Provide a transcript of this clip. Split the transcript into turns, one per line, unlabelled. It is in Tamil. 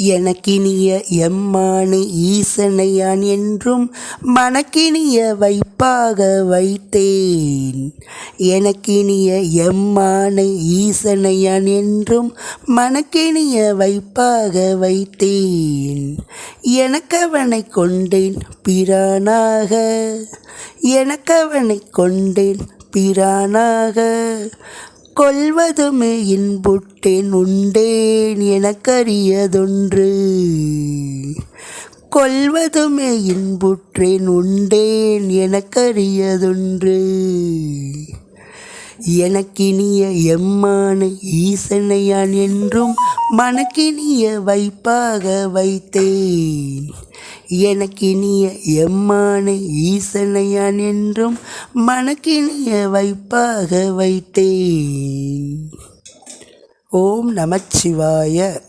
எனக்கினிய எம்மானை ஈசனையான் என்றும் மனக்கினிய வைப்பாக வைத்தேன். எனக்கினிய எம்மானை ஈசனையான் என்றும் மனக்கினிய வைப்பாக வைத்தேன். எனக்கவனை கொண்டேன் பிரானாக, எனக்கவனை கொண்டேன் பிரானாக. கொல்வதுமே இன்புற்றேன் உண்டேன் எனக்கரியதொன்று, கொல்வதுமே இன்புற்றேன் உண்டேன் எனக்கரியதொன்று. எனக்கினிய எம்மானை ஈசனையான் என்றும் மனக்கினிய வைப்பாக வைத்தேன். எனக்கினிய எம்மானை ஈசனையான் என்றும் மனக்கினிய வைப்பாக வைத்தேன். ஓம் நமச்சிவாய.